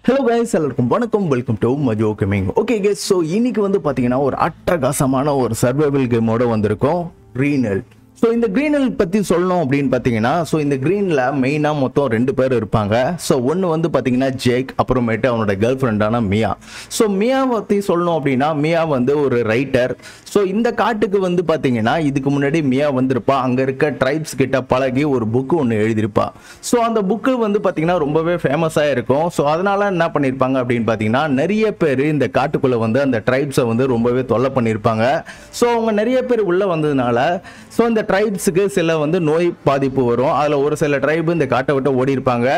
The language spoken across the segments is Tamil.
ஹலோ கைஸ், எல்லாருக்கும் வணக்கம். Welcome to Majo gaming. Okay guys, so இன்னைக்கு வந்து பார்த்தீங்கன்னா ஒரு அட்டகாசமான ஒரு சர்வைவல் கேமோட வந்திருக்கோம், ரீனல். ஸோ இந்த கிரீனல் பற்றி சொல்லணும் அப்படின்னு பார்த்தீங்கன்னா, ஸோ இந்த கிரீனில் மெயினாக மொத்தம் 2 பேர் இருப்பாங்க. ஸோ ஒன்று வந்து பார்த்தீங்கன்னா ஜேக், அப்புறமேட்டு அவனோட கேர்ள் ஃப்ரெண்டான மியா. ஸோ மியா பற்றி சொல்லணும் அப்படின்னா, மியா வந்து ஒரு ரைட்டர். ஸோ இந்த காட்டுக்கு வந்து பார்த்தீங்கன்னா இதுக்கு முன்னாடி மியா வந்திருப்பா. அங்கே இருக்க ட்ரைப்ஸ் கிட்ட பழகி ஒரு புக்கு ஒன்று எழுதியிருப்பா. ஸோ அந்த புக்கு வந்து பார்த்தீங்கன்னா ரொம்பவே ஃபேமஸாக இருக்கும். ஸோ அதனால என்ன பண்ணியிருப்பாங்க அப்படின்னு பார்த்தீங்கன்னா, நிறைய பேர் இந்த காட்டுக்குள்ளே வந்து அந்த ட்ரைப்ஸை வந்து ரொம்பவே தொல்லை பண்ணியிருப்பாங்க. ஸோ அவங்க நிறைய பேர் உள்ளே வந்ததுனால ஸோ இந்த ட்ரைப்ஸுக்கு சில வந்து நோய் பாதிப்பு வரும். அதில் ஒரு சில ட்ரைபு இந்த காட்டை விட்டு ஓடி இருப்பாங்க.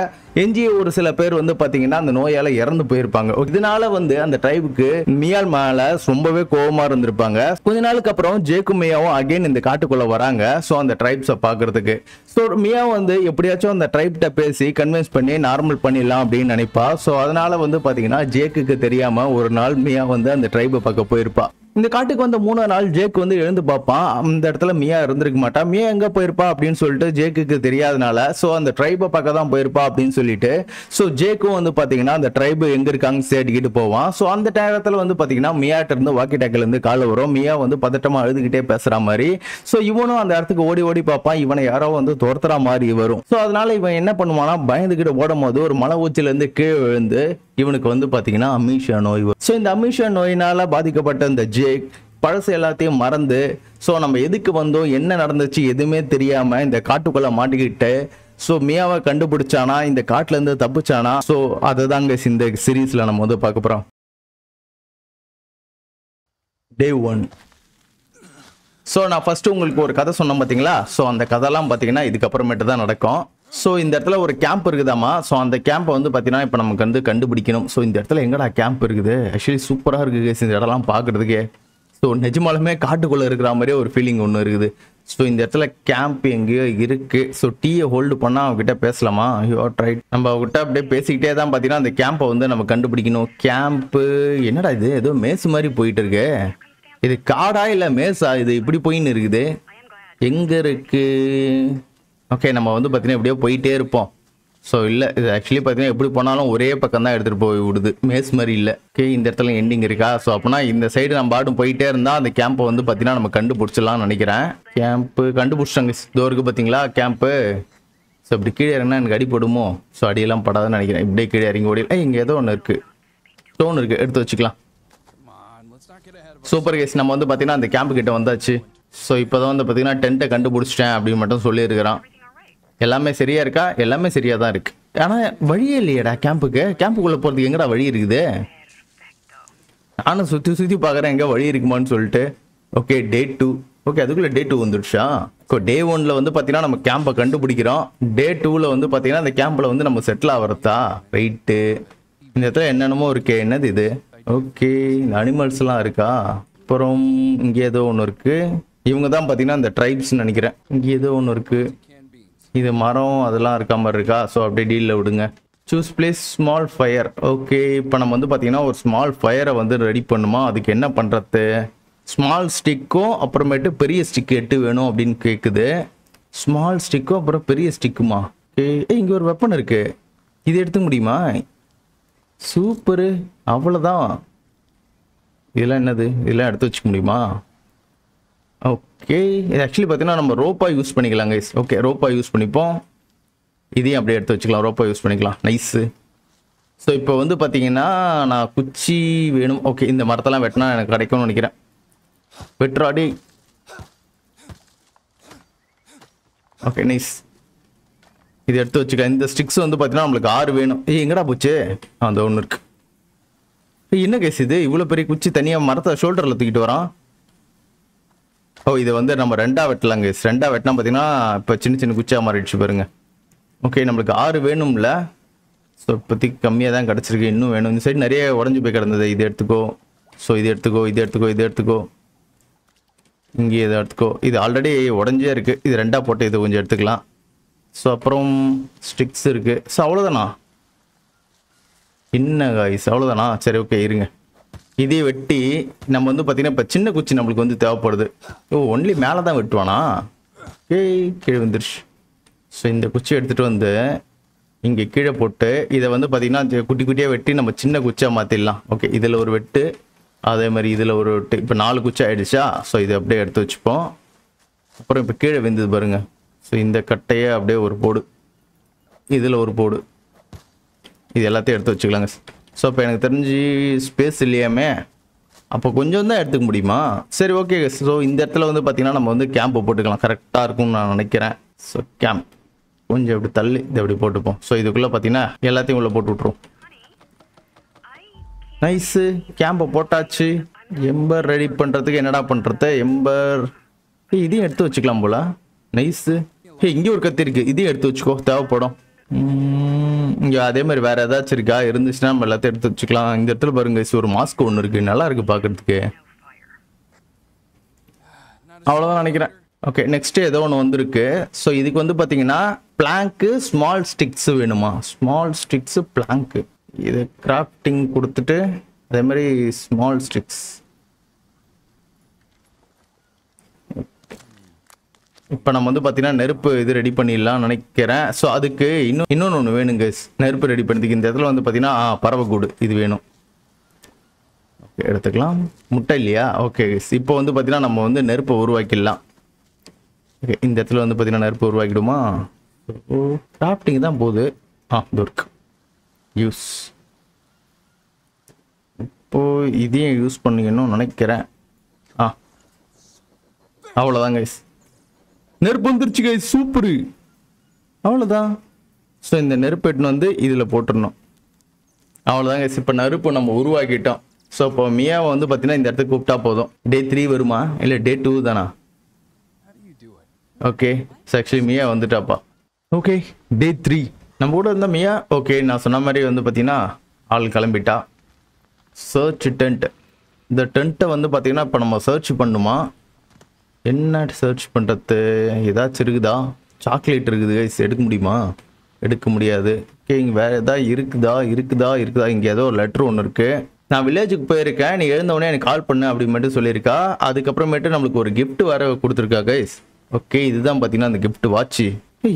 எஞ்சிய ஒரு சில பேர் வந்து பார்த்தீங்கன்னா அந்த நோயால் இறந்து போயிருப்பாங்க. இதனால வந்து அந்த ட்ரைபுக்கு மியால் மேலே ரொம்பவே கோபமாக இருந்திருப்பாங்க. கொஞ்ச நாளுக்கு அப்புறம் ஜேக்கும் மியாவும் அகைன் இந்த காட்டுக்குள்ளே வராங்க. ஸோ அந்த ட்ரைப்ஸை பார்க்கறதுக்கு. ஸோ மியா வந்து எப்படியாச்சும் அந்த ட்ரைப்கிட்ட பேசி கன்வின்ஸ் பண்ணி நார்மல் பண்ணிடலாம் அப்படின்னு நினைப்பா. ஸோ அதனால வந்து பார்த்தீங்கன்னா ஜேக்குக்கு தெரியாமல் ஒரு நாள் மியா வந்து அந்த ட்ரைபை பார்க்க போயிருப்பா. இந்த காட்டுக்கு வந்த 3 நாள் ஜேக் வந்து எழுந்து பார்ப்பான். அந்த இடத்துல மியா இருந்திருக்க மாட்டா. மியா எங்க போயிருப்பா அப்படின்னு சொல்லிட்டு ஜேக்குக்கு தெரியாதனால ஸோ அந்த ட்ரைபை பார்க்க தான் போயிருப்பா அப்படின்னு சொல்லிட்டு ஸோ ஜேக்கும் வந்து பார்த்தீங்கன்னா அந்த ட்ரைபு எங்க இருக்காங்க தேடிக்கிட்டு போவான். ஸோ அந்த நேரத்தில் வந்து பார்த்தீங்கன்னா மியாட்ட இருந்து வாக்கி டாக்கில் இருந்து கால் வரும். மியா வந்து பதட்டமா அழுதுகிட்டே பேசுற மாதிரி. ஸோ இவனும் அந்த இடத்துக்கு ஓடி ஓடி பார்ப்பான். இவனை யாரோ வந்து துரத்துற மாதிரி வரும். ஸோ அதனால இவன் என்ன பண்ணுவானா, பயந்துகிட்டு ஓடும் போது ஒரு மலை உச்சில இருந்து கீழே விழுந்து இவனுக்கு வந்து பார்த்தீங்கன்னா அமீஷியா நோய் வரும். ஸோ இந்த அமீஷியா நோயினால பாதிக்கப்பட்ட இந்த ஜேக் பழசு எல்லாத்தையும் மறந்து ஸோ நம்ம எதுக்கு வந்தோம், என்ன நடந்துச்சு எதுவுமே தெரியாம இந்த காட்டுக்குள்ள மாட்டிக்கிட்டு ஸோ மியாவை கண்டுபிடிச்சானா, இந்த காட்டுல இருந்து தப்பிச்சானா. ஸோ அதுதாங்க இந்த சீரீஸ்ல நம்ம வந்து பார்க்க போறோம். Day 1. ஸோ நான் ஃபர்ஸ்ட் உங்களுக்கு ஒரு கதை சொன்னேன் பார்த்தீங்களா. ஸோ அந்த கதைலாம் பார்த்தீங்கன்னா இதுக்கப்புறமேட்டு தான் நடக்கும். ஸோ இந்த இடத்துல ஒரு கேம்ப் இருக்குதாமா. ஸோ அந்த கேம்பை வந்து பார்த்தீங்கன்னா இப்போ நமக்கு வந்து கண்டுபிடிக்கணும். ஸோ இந்த இடத்துல எங்கடா கேம்ப் இருக்குது, ஆக்சுவலி சூப்பராக இருக்குது இந்த இடம்லாம் பார்க்குறதுக்கே. ஸோ நிஜமாலுமே காட்டுக்குள்ளே இருக்கிற மாதிரியே ஒரு ஃபீலிங் ஒன்று இருக்குது. ஸோ இந்த இடத்துல கேம்ப் எங்கேயோ இருக்குது. ஸோ டீயை ஹோல்டு பண்ணால் அவங்ககிட்ட பேசலாமா? You are right. நம்ம அவங்ககிட்ட அப்படியே பேசிக்கிட்டே தான் பார்த்தீங்கன்னா அந்த கேம்பை வந்து நம்ம கண்டுபிடிக்கணும். கேம்ப்பு என்னடா இது, ஏதோ மேஸ் மாதிரி போயிட்டு இருக்கு. இது காடா இல்லை மேஸா, இது இப்படி போயின்னு இருக்குது, எங்கே இருக்கு? ஓகே, நம்ம வந்து பார்த்தீங்கன்னா எப்படியோ போயிட்டே இருப்போம். ஸோ இல்லை, இது ஆக்சுவலி பார்த்தீங்கன்னா எப்படி போனாலும் ஒரே பக்கம் தான் எடுத்துகிட்டு போய் விடுது, மேஸ் மாதிரி இல்லை. ஓகே, இந்த இடத்துல எண்டிங் இருக்கா? ஸோ அப்படின்னா இந்த சைடு நம்ம பாட்டும் போயிட்டே இருந்தால் அந்த கேம்பை வந்து பார்த்தீங்கன்னா நம்ம கண்டுபிடிச்சிடலாம்னு நினைக்கிறேன். கேம்ப்பு கண்டுபிடிச்சிட்டாங்க. இதோருக்கு பார்த்தீங்களா கேம்ப்பு. ஸோ இப்படி கீழே இறங்கினா எனக்கு அடி போடுமோ? ஸோ அடியெல்லாம் படாதுன்னு நினைக்கிறேன். இப்படியே கீழே இறங்கி ஓடி இங்கே ஏதோ ஒன்று இருக்குது, ஸ்டோன் இருக்குது, எடுத்து வச்சுக்கலாம். சூப்பர் கேஸ், நம்ம வந்து பார்த்தீங்கன்னா அந்த கேம்ப் கிட்ட வந்தாச்சு. ஸோ இப்போ தான் வந்து பார்த்தீங்கன்னா டென்ட்டை கண்டுபிடிச்சிட்டேன் அப்படின்னு மட்டும் சொல்லியிருக்கிறான். எல்லாமே சரியா இருக்கா? எல்லாமே சரியா தான் இருக்கு. ஆனால் வழியே இல்லையடா கேம்புக்கு. கேம்புக்குள்ளே போகிறதுக்கு எங்கடா வழி இருக்குது? நானும் சுற்றி சுற்றி பார்க்குறேன் எங்கே வழி இருக்குமான்னு சொல்லிட்டு. Okay, Day 2. ஓகே, அதுக்குள்ளே Day 2 வந்துடுச்சா? இப்போ Day 1 வந்து பார்த்தீங்கன்னா நம்ம கேம்பை கண்டுபிடிக்கிறோம். Day 2 வந்து பார்த்தீங்கன்னா அந்த கேம்பில் வந்து நம்ம செட்டில் ஆகிறதா? ரைட்டு. இந்த இடத்துல என்னென்னமோ இருக்கே, என்னது இது? ஓகே, இந்த அனிமல்ஸ்லாம் இருக்கா? அப்புறம் இங்கே ஏதோ ஒன்று இருக்குது. இவங்க தான் பார்த்தீங்கன்னா இந்த ட்ரைப்ஸ்ன்னு நினைக்கிறேன். இங்கே ஏதோ ஒன்று இருக்குது. இது மரம் அதெல்லாம் இருக்க மாதிரி இருக்கா? ஸோ அப்படியே டீலில் விடுங்க. Choose place small fire. Okay, இப்போ நம்ம வந்து பார்த்தீங்கன்னா ஒரு ஸ்மால் ஃபயரை வந்து ரெடி பண்ணுமா? அதுக்கு என்ன பண்ணுறது? ஸ்மால் ஸ்டிக்கும் அப்புறமேட்டு பெரிய ஸ்டிக்கு 8 வேணும் அப்படின்னு கேட்குது. ஸ்மால் ஸ்டிக்கும் அப்புறம் பெரிய ஸ்டிக்குமா? ஓகே, இங்கே ஒரு வெப்பன் இருக்குது, இது எடுத்துக்க முடியுமா? சூப்பரு, அவ்வளோதான். இதெல்லாம் என்னது? இதெல்லாம் எடுத்து வச்சுக்க முடியுமா? ஓகே, இது ஆக்சுவலி பார்த்தீங்கன்னா நம்ம ரோப்பாக யூஸ் பண்ணிக்கலாம் கைஸ். ஓகே, ரோப்பாக யூஸ் பண்ணிப்போம். இதையும் அப்படியே எடுத்து வச்சுக்கலாம், ரோப்பாக யூஸ் பண்ணிக்கலாம். நைஸு. ஸோ இப்போ வந்து பார்த்தீங்கன்னா நான் குச்சி வேணும். ஓகே, இந்த மரத்தெல்லாம் வெட்டினா எனக்கு கிடைக்கும்னு நினைக்கிறேன். வெட்டுறாடி. Okay, nice. இது எடுத்து வச்சுக்க. இந்த ஸ்டிக்ஸ் வந்து பார்த்தீங்கன்னா நம்மளுக்கு 6 வேணும். எங்கடா போச்சு? அந்த ஒன்று இருக்கு. என்ன கேஸ் இது, இவ்வளோ பெரிய குச்சி தனியாக மரத்தை ஷோல்டரில் தூக்கிட்டு வரான். ஓ, இதை வந்து நம்ம 2ஆக வெட்டலாங்க. 2ஆக வெட்டினா பார்த்தீங்கன்னா இப்போ சின்ன சின்ன குச்சியாக மாறிடுச்சு பாருங்க. ஓகே, நம்மளுக்கு 6 வேணும்ல. ஸோ இப்போதைக்கு கம்மியாக தான் கிடச்சிருக்கு, இன்னும் வேணும். இந்த சைடு நிறைய உடஞ்சி போய் கிடந்தது. இது எடுத்துக்கோ. ஸோ இது எடுத்துக்கோ, இது எடுத்துக்கோ, இது எடுத்துக்கோ. இங்கே இதை எடுத்துக்கோ. இது ஆல்ரெடி உடஞ்சே இருக்குது. இது 2ஆக போட்டு இது கொஞ்சம் எடுத்துக்கலாம். ஸோ அப்புறம் ஸ்டிக்ஸ் இருக்குது. ஸோ அவ்வளோதானா? என்ன காய்ஸ், அவ்வளோதானா? சரி, ஓகே இருங்க. இதே வெட்டி நம்ம வந்து பார்த்தீங்கன்னா இப்போ சின்ன குச்சி நம்மளுக்கு வந்து தேவைப்படுது. ஓ, ஒன்லி மேலே தான் வெட்டுவானா? ஏய், கீழே வந்துருச்சு. ஸோ இந்த குச்சி எடுத்துகிட்டு வந்து இங்கே கீழே போட்டு இதை வந்து பார்த்தீங்கன்னா குட்டி குட்டியாக வெட்டி நம்ம சின்ன குச்சியாக மாற்றிடலாம். ஓகே, இதில் ஒரு வெட்டு, அதே மாதிரி இதில் ஒரு வெட்டு. இப்போ 4 குச்சி ஆகிடுச்சா? ஸோ இதை அப்படியே எடுத்து வச்சுப்போம். அப்புறம் இப்போ கீழே வெந்தது பாருங்கள். ஸோ இந்த கட்டையை அப்படியே ஒரு போடு, இதில் ஒரு போடு, இது எல்லாத்தையும் எடுத்து வச்சுக்கலாங்க. ஸோ இப்போ எனக்கு தெரிஞ்சு ஸ்பேஸ் இல்லையாமே, அப்போ கொஞ்சம் தான் எடுத்துக்க முடியுமா? சரி, ஓகே. ஸோ இந்த இடத்துல வந்து பார்த்தீங்கன்னா நம்ம வந்து கேம்பை போட்டுக்கலாம், கரெக்டாக இருக்கும்னு நான் நினைக்கிறேன். ஸோ கேம்ப் கொஞ்சம் இப்படி தள்ளி இதை எப்படி போட்டுப்போம். ஸோ இதுக்குள்ளே பார்த்தீங்கன்னா எல்லாத்தையும் உள்ளே போட்டு விட்ருவோம். நைஸு, கேம்பை போட்டாச்சு. எம்பர் ரெடி பண்ணுறதுக்கு என்னடா பண்ணுறது? எம்பர் இதையும் எடுத்து வச்சுக்கலாம் போல. நைஸு. இங்கே ஒரு கத்தி இருக்குது, இதையும் எடுத்து வச்சுக்கோ, தேவைப்படும். இங்கே அதே மாதிரி வேறு ஏதாச்சும் இருக்கா? இருந்துச்சுன்னா நம்ம எல்லாத்தையும் எடுத்து வச்சுக்கலாம். இந்த இடத்துல பாருங்க, ஒரு மாஸ்க் ஒன்று இருக்குது, நல்லா இருக்குது பார்க்குறதுக்கு. அவ்வளோதான் நினைக்கிறேன். ஓகே, நெக்ஸ்ட்டு ஏதோ ஒன்று வந்துருக்கு. ஸோ இதுக்கு வந்து பார்த்தீங்கன்னா பிளாங்க்கு, ஸ்மால் ஸ்டிக்ஸு வேணுமா? Small sticks, பிளாங்க்கு. இது கிராஃப்டிங் கொடுத்துட்டு அதே மாதிரி ஸ்மால் ஸ்டிக்ஸ். இப்போ நம்ம வந்து பார்த்தீங்கன்னா நெருப்பு இது ரெடி பண்ணிடலாம் நினைக்கிறேன். ஸோ அதுக்கு இன்னொன்று ஒன்று வேணுங்க. நெருப்பு ரெடி பண்ணுறதுக்கு இந்த இடத்துல வந்து பார்த்தீங்கன்னா பறவை கூடு இது வேணும். ஓகே, எடுத்துக்கலாம். முட்டை இல்லையா? ஓகே, இப்போ வந்து பார்த்தீங்கன்னா நம்ம வந்து நெருப்பை உருவாக்கிடலாம். ஓகே, இந்த இடத்துல வந்து பார்த்தீங்கன்னா நெருப்பு உருவாக்கிடுமா? கிராஃப்டிங் தான் போகுது. இது இருக்கு, யூஸ். இப்போது இதையும் யூஸ் பண்ணிக்கணும்னு நினைக்கிறேன். அவ்வளோதான் கைஸ், நெருப்பு வந்துருச்சு கைஸ், சூப்பரு. அவ்வளோதான். ஸோ இந்த நெருப்பு எட்டுன்னு வந்து இதில் போட்டுடணும். அவ்வளோதான் கைஸ், இப்போ நெருப்பு நம்ம உருவாக்கிட்டோம். ஸோ இப்போ மியாவை வந்து பார்த்தீங்கன்னா இந்த இடத்துக்கு கூப்பிட்டா போதும். டே 3 வருமா இல்லை டே 2 தானா? ஓகே, ஆக்சுவலி மியா வந்துட்டாப்பா. ஓகே, டே 3 நம்ம கூட இருந்தால் மியா. ஓகே, நான் சொன்ன மாதிரி வந்து பார்த்தீங்கன்னா ஆள் கிளம்பிட்டா. Search tent. இந்த டென்ட்டை வந்து பார்த்தீங்கன்னா இப்போ நம்ம சர்ச் பண்ணுமா? என்ன சர்ச் பண்ணுறது? ஏதாச்சும் இருக்குதா? சாக்லேட் இருக்குது கைஸ், எடுக்க முடியுமா? எடுக்க முடியாது. ஓகே, இங்கே வேறு எதாவது இருக்குதா? இங்கே ஏதோ ஒரு லெட்ரு ஒன்று இருக்குது. நான் வில்லேஜுக்கு போயிருக்கேன், நீ எழுந்தவுடனே எனக்கு கால் பண்ணு அப்படி மட்டும் சொல்லியிருக்கா. அதுக்கப்புறமேட்டு நம்மளுக்கு ஒரு கிஃப்ட் வர கொடுத்துருக்கா கைஸ். ஓகே, இதுதான் பார்த்தீங்கன்னா அந்த கிஃப்ட் வாட்ச்.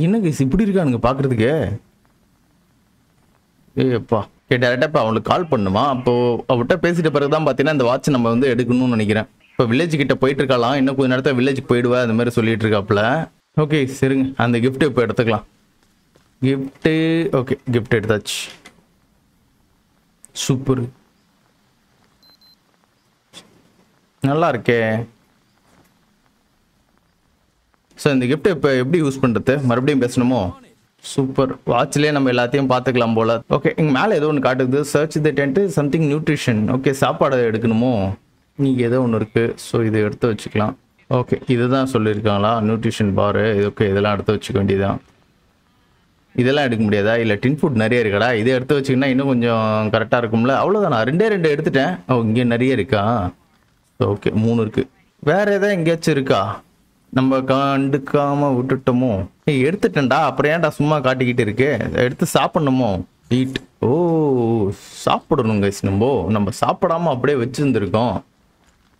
என்ன கைஸ் இப்படி இருக்கானுங்க பார்க்குறதுக்கு? எப்பா டேரெக்டாக இப்போ அவங்களுக்கு கால் பண்ணுமா? அப்போது அவர்கிட்ட பேசிட்ட பிறகு தான் பார்த்தீங்கன்னா இந்த வாட்ச் நம்ம வந்து எடுக்கணும்னு நினைக்கிறேன். இப்போ வில்லேஜ் கிட்ட போயிட்டு இருக்கலாம், இன்னும் கொஞ்சம் நேரத்தில் வில்லேஜுக்கு போயிடுவேன் அந்த மாதிரி சொல்லிட்டு இருக்காப்புல. ஓகே, சரிங்க, அந்த கிஃப்ட்டு இப்போ எடுத்துக்கலாம். கிஃப்ட்டு ஓகே, கிஃப்ட் எடுத்தாச்சு. சூப்பர், நல்லா இருக்கே. ஸோ இந்த கிஃப்ட் இப்போ எப்படி யூஸ் பண்ணுறது? மறுபடியும் பேசணுமோ? சூப்பர், வாட்ச்லேயே நம்ம எல்லாத்தையும் பார்த்துக்கலாம் போல. ஓகே, இங்கே மேலே ஏதோ ஒன்று காட்டுது, சர்ச் தி டென்ட் சம்திங் நியூட்ரிஷன். ஓகே, சாப்பாடு எடுக்கணுமோ? நீங்கள் ஏதோ ஒன்று இருக்குது. ஸோ இதை எடுத்து வச்சுக்கலாம். ஓகே, இதுதான் சொல்லியிருக்காங்களா நியூட்ரிஷன் பாரு? ஓகே, இதெல்லாம் எடுத்து வச்சுக்க வேண்டியதான். இதெல்லாம் எடுக்க முடியாதா? இல்லை டின் ஃபுட் நிறைய இருக்கடா, இதை எடுத்து வச்சிங்கன்னா இன்னும் கொஞ்சம் கரெக்டாக இருக்கும்ல. அவ்வளோதான், நான் 2 எடுத்துட்டேன். இங்கே நிறைய இருக்கா? ஓகே, 3 இருக்குது. வேறு எதாவது எங்கேயாச்சும் இருக்கா? நம்ம கண்டுக்காமல் விட்டுட்டோமோ? எடுத்துட்டேன்டா, அப்புறம் ஏன்டா சும்மா காட்டிக்கிட்டு இருக்கு? எடுத்து சாப்பிட்ணுமோ? ஈட். ஓ, சாப்பிடணும் கைஸ். நம்ம சாப்பிடாமல் அப்படியே வச்சுருந்துருக்கோம்.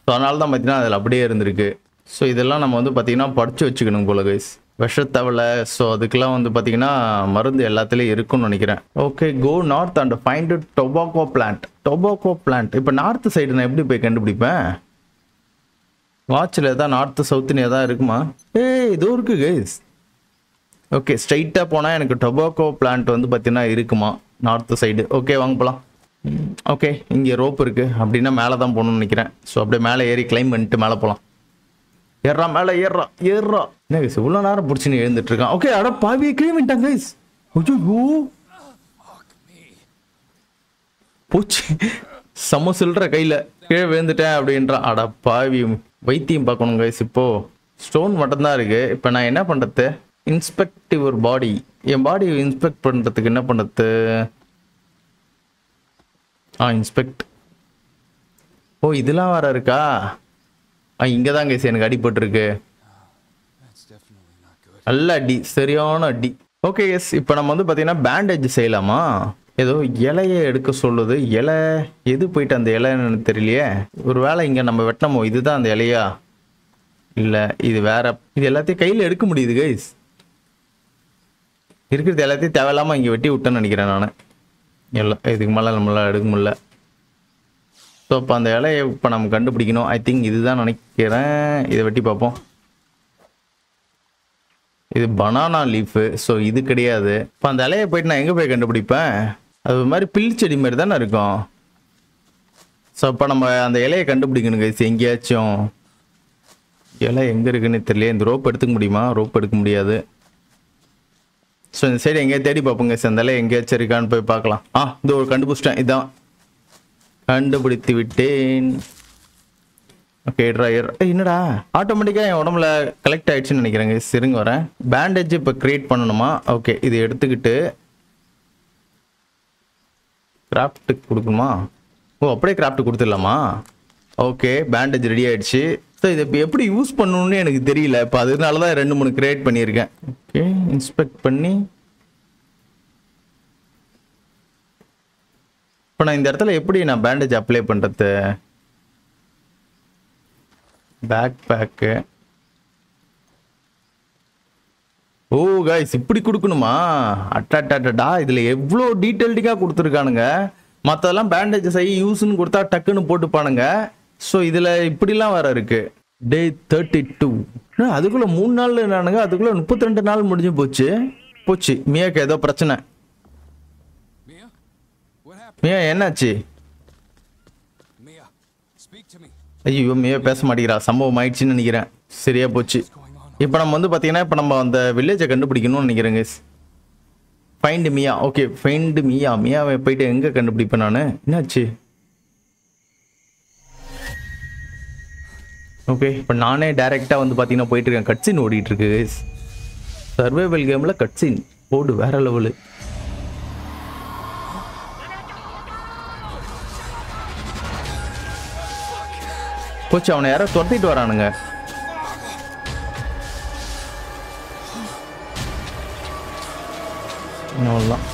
ஸோ அதனால தான் பார்த்தீங்கன்னா அதில் அப்படியே இருந்திருக்கு. ஸோ இதெல்லாம் நம்ம வந்து பார்த்தீங்கன்னா படித்து வச்சுக்கணும் போல கைஸ். விஷத்தவளை. ஸோ அதுக்கெல்லாம் வந்து பார்த்தீங்கன்னா மருந்து எல்லாத்துலேயும் இருக்குன்னு நினைக்கிறேன். Okay, go north and find tobacco plant. Tobacco plant இப்போ நார்த்து சைடு நான் எப்படி போய் கண்டுபிடிப்பேன்? வாட்சில் எதாவது நார்த்து சவுத்துன்னு எதாவது இருக்குமா? இதோ இருக்கு கைஸ். ஓகே, ஸ்ட்ரைட்டாக போனால் எனக்கு டொபாக்கோ பிளான்ட் வந்து பார்த்தீங்கன்னா இருக்குமா நார்த்து சைடு? ஓகே, வாங்க போகலாம். ஓகே, இங்கே ரோப் இருக்குது, அப்படின்னா மேலே தான் போகணும்னு நினைக்கிறேன். ஸோ அப்படியே மேலே ஏறி கிளைம் பண்ணிட்டு மேலே போகலாம். ஏறா மேலே, ஏறா என்ன கைஸ் இவ்வளோ நேரம் பிடிச்சின்னு எழுந்துட்டு இருக்கான். ஓகே, அட பாவியை கீழே வந்துட்டாங்க கைஸ். ஐயோ போச்சு, செம்ம சில்ற கையில் கீழே விழுந்துட்டேன் அப்படின்றான். அட பாவி, வைத்தியம் பார்க்கணும் கைஸ். இப்போது ஸ்டோன் மட்டும்தான் இருக்குது. இப்போ நான் என்ன பண்ணுறது? Inspect your body. N body inspect பண்ணுறதுக்கு என்ன பண்ணுறது? இன்ஸ்பெக்ட். ஓ, இதெல்லாம் வேற இருக்கா? இங்கே தான் கைஸ் எனக்கு அடிபட்டுருக்கு. நல்ல அடி, சரியான அடி. ஓகே எஸ், இப்போ நம்ம வந்து பார்த்தீங்கன்னா பேண்டேஜ் செய்யலாமா? ஏதோ இலையை எடுக்க சொல்லுது. இலை எது போயிட்டு அந்த இலைன்னு தெரியலையே. ஒரு வேளை இங்கே நம்ம வெட்டணுமோ? இதுதான் அந்த இலையா? இல்லை, இது வேற. இது எல்லாத்தையும் கையில் எடுக்க முடியுது கைஸ். இருக்கிறது எல்லாத்தையும் தேவையில்லாமல் இங்கே வெட்டி விட்டேன்னு நினைக்கிறேன் நான். எல்லாம் இதுக்கு மேலே நம்மளால் எடுக்க முடியல. ஸோ இப்போ அந்த இலையை இப்போ நம்ம கண்டுபிடிக்கணும். ஐ திங்க் இதுதான் நினைக்கிறேன். இதை வெட்டி பார்ப்போம். இது பனானா லீஃபு. ஸோ இது கிடையாது. இப்போ அந்த இலையை போயிட்டு நான் எங்கே போய் கண்டுபிடிப்பேன்? அது ஒரு மாதிரி பில்லு செடி மாதிரி தானே இருக்கும். ஸோ இப்போ நம்ம அந்த இலையை கண்டுபிடிக்கணும் கைஸ். எங்கேயாச்சும் இலை எங்கே இருக்குன்னு தெரியல. இந்த ரோப் எடுத்துக்க முடியுமா? ரோப் எடுக்க முடியாது. ஸோ இந்த சைடு எங்கேயா தேடி பார்ப்போங்க கைஸ். அந்த இலை எங்கேயாச்சும் இருக்கான்னு போய் பார்க்கலாம். இந்த ஒரு கண்டுபிடிச்சிட்டேன். இதான் கண்டுபிடித்து விட்டேன். Okay dryer. என்னடா ஆட்டோமேட்டிக்காக என் உடம்புல கலெக்ட் ஆயிடுச்சுன்னு நினைக்கிறேங்க. சரிங்க வரேன். பேண்டேஜ் இப்போ க்ரியேட் பண்ணணுமா? ஓகே இது எடுத்துக்கிட்டு கிராஃப்ட்டுக்கு கொடுக்கணுமா? அப்படியே கிராஃப்ட் கொடுத்துடலாமா? ஓகே பேண்டேஜ் ரெடி ஆயிடுச்சு. ஸோ இதை இப்போ எப்படி யூஸ் பண்ணணும்னு எனக்கு தெரியல. இப்போ அதனால தான் 2-3 கிரியேட் பண்ணியிருக்கேன். ஓகே இன்ஸ்பெக்ட் பண்ணி இப்போ நான் இந்த இடத்துல எப்படி நான் பேண்டேஜ் அப்ளை பண்ணுறது? Back back. ஓ கைஸ் இப்படி கொடுக்கணுமா? அட்டாட்டா இதில் எவ்வளோ டீட்டெயில்டிக்காக கொடுத்துருக்கானுங்க. மற்றதெல்லாம் பேண்டேஜ் செய்ய யூஸ்ன்னு கொடுத்தா டக்குன்னு போட்டுப்பானுங்க. ஸோ இதில் இப்படிலாம் வேற இருக்கு. டே 32. அதுக்குள்ளே 3 நாள் நானுங்க. அதுக்குள்ளே 32 நாள் முடிஞ்சு போச்சு. மியாக்கு ஏதோ பிரச்சனை. மியா என்னாச்சு? ஐயோ மியா பேச மாட்டேங்கிறா. சம்பவம் ஆயிடுச்சுன்னு நினைக்கிறேன். சரியா போச்சு. இப்போ நம்ம வந்து பார்த்தீங்கன்னா இப்போ நம்ம அந்த வில்லேஜை கண்டுபிடிக்கணும்னு நினைக்கிறேங்க. ஃபைண்ட் மியா. ஓகே ஃபைண்ட் மியா. மியாவை போயிட்டு எங்கே கண்டுபிடிப்பேன் நான்? என்னாச்சு? ஓகே இப்போ நானே டைரெக்டாக வந்து பார்த்தீங்கன்னா போயிட்டு இருக்கேன். கட்சின் ஓடிட்டு இருக்கு. சர்வைவல் கேமில் கட்சின் ஓடு வேற லெவலு. போச்சு. அவனை யாரோ துரத்திட்டு வரானுங்க. அவ்வளோதான்.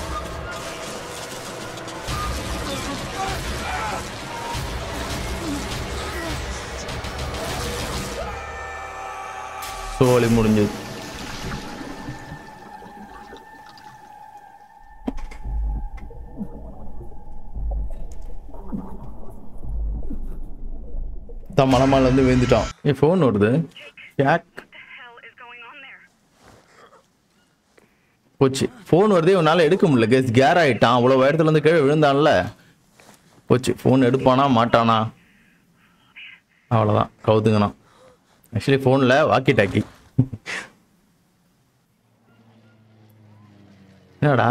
சோலி முடிஞ்சது. தான் மலமால வந்து விழுந்துட்டான். என் ஃபோன் வருது. போச்சு. ஃபோன் வருதே உன்னால எடுக்க முடியல கேஸ். கேர் ஆகிட்டான். அவ்வளோ உயரத்துல இருந்து கீழே விழுந்தான்ல. போச்சு. ஃபோன் எடுப்பானா மாட்டானா? அவ்வளோதான் கவுத்துங்கண்ணா. ஆக்சுவலி ஃபோனில் வாக்கி டாக்கி. என்னடா